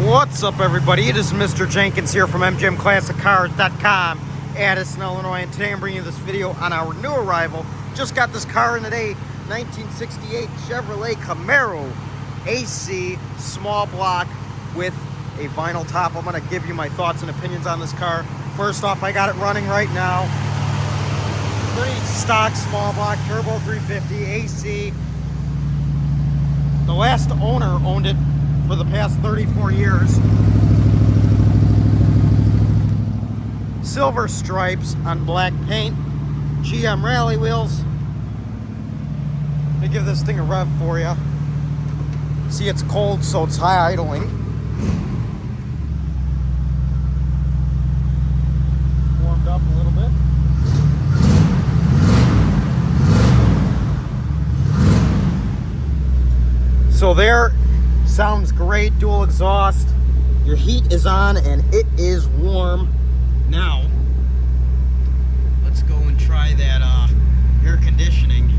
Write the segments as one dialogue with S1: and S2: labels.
S1: What's up, everybody? It is Mr. Jenkins here from mgmclassiccars.com, Addison, Illinois, and today I'm bringing you this video on our new arrival. Just got this car in today, 1968 Chevrolet Camaro AC small block with a vinyl top. I'm going to give you my thoughts and opinions on this car. First off, I got it running right now. Pretty stock small block, turbo 350 AC. The last owner owned it for the past 34 years. Silver stripes on black paint, GM rally wheels. Let me give this thing a rev for you. See, it's cold, so it's high idling. Warmed up a little bit. So there, sounds great, dual exhaust. Your heat is on and it is warm. Now, let's go and try that air conditioning.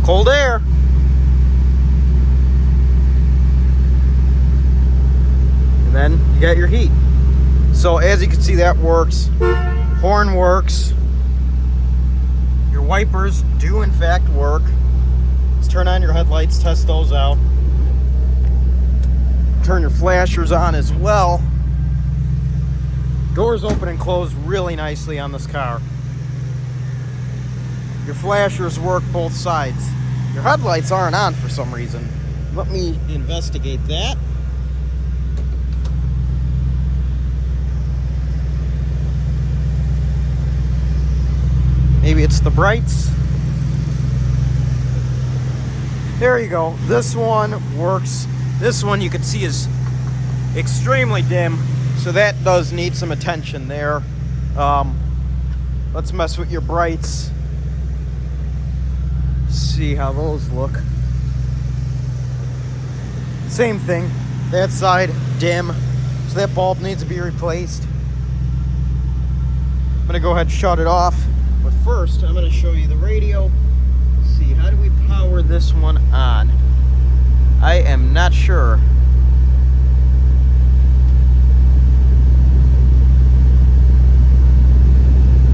S1: Cold air. And then you got your heat. So as you can see, that works. Horn works. Your wipers do in fact work. Let's turn on your headlights, test those out. Turn your flashers on as well. Doors open and close really nicely on this car. Your flashers work both sides. Your headlights aren't on for some reason. Let me investigate that. Maybe it's the brights. There you go. This one works. This one you can see is extremely dim, so that does need some attention there. Let's mess with your brights. See how those look. Same thing. That side dim, so that bulb needs to be replaced. I'm gonna go ahead and shut it off. But first, I'm going to show you the radio. Let's see, how do we power this one on? I am not sure.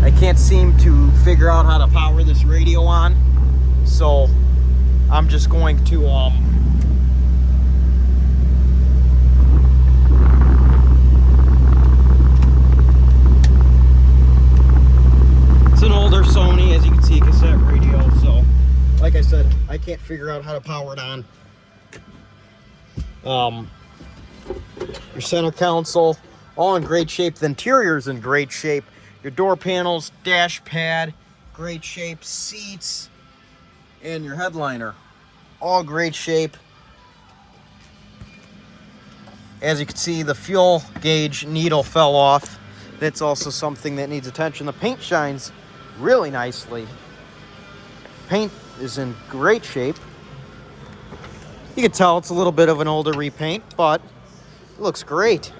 S1: I can't seem to figure out how to power this radio on. So, I'm just going to Sony, as you can see, cassette radio. So, like I said, I can't figure out how to power it on. Your center console, all in great shape. The interior's in great shape. Your door panels, dash pad, great shape. Seats, and your headliner, all great shape. As you can see, the fuel gauge needle fell off. That's also something that needs attention. The paint shines really nicely. Paint is in great shape. You can tell it's a little bit of an older repaint, but it looks great.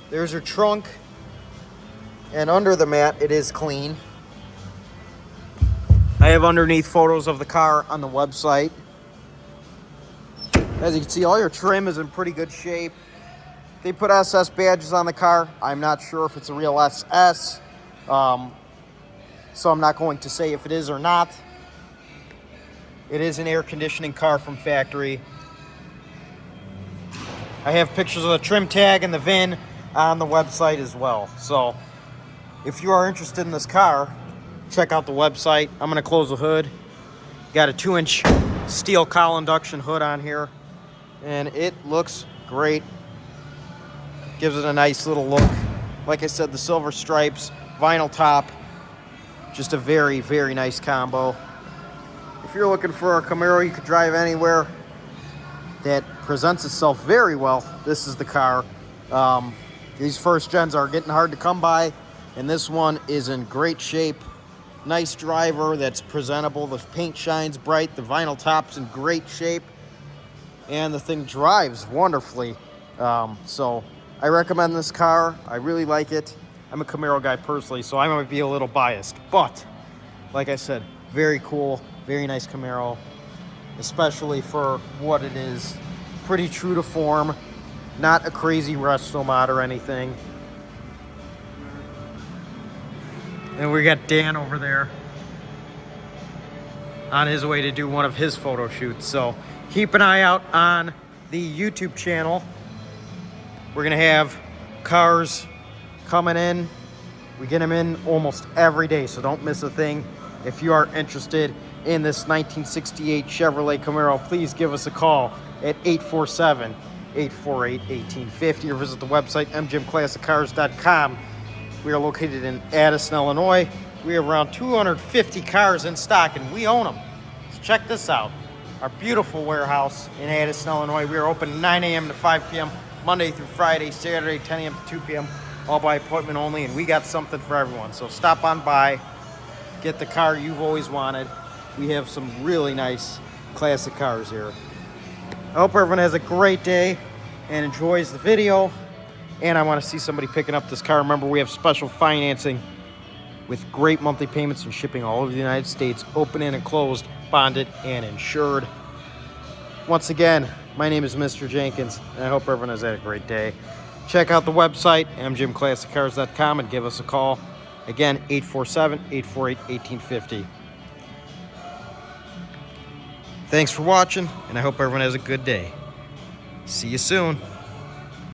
S1: There's your trunk, and under the mat it is clean. I have underneath photos of the car on the website. As you can see, all your trim is in pretty good shape. They put SS badges on the car. I'm not sure if it's a real SS. So I'm not going to say if it is or not. It is an air conditioning car from factory. I have pictures of the trim tag and the VIN on the website as well. So if you are interested in this car, check out the website. I'm going to close the hood. Got a 2-inch steel cowl induction hood on here, and it looks great. Gives it a nice little look. Like I said, the silver stripes, vinyl top, just a very, very nice combo. If you're looking for a Camaro you could drive anywhere that presents itself very well, this is the car. These first gens are getting hard to come by, and this one is in great shape. Nice driver that's presentable. The paint shines bright. The vinyl top's in great shape, and the thing drives wonderfully. So I recommend this car. I really like it. I'm a Camaro guy personally, so I might be a little biased, but like I said, very cool, very nice Camaro, especially for what it is. Pretty true to form, not a crazy resto mod or anything. And we got Dan over there on his way to do one of his photo shoots. So keep an eye out on the YouTube channel. We're gonna have cars coming in. We get them in almost every day, so don't miss a thing. If you are interested in this 1968 Chevrolet Camaro, please give us a call at 847-848-1850 or visit the website mgmclassiccars.com. We are located in Addison, Illinois. We have around 250 cars in stock, and we own them. So check this out. Our beautiful warehouse in Addison, Illinois. We are open 9 a.m. to 5 p.m. Monday through Friday, Saturday 10 a.m. to 2 p.m. all by appointment only, and we got something for everyone. So stop on by, get the car you've always wanted. We have some really nice classic cars here. I hope everyone has a great day and enjoys the video. And I want to see somebody picking up this car. Remember, we have special financing with great monthly payments and shipping all over the United States, open and closed, bonded and insured. Once again, my name is Mr. Jenkins, and I hope everyone has had a great day. Check out the website, mgmclassiccars.com, and give us a call. Again, 847-848-1850. Thanks for watching, and I hope everyone has a good day. See you soon.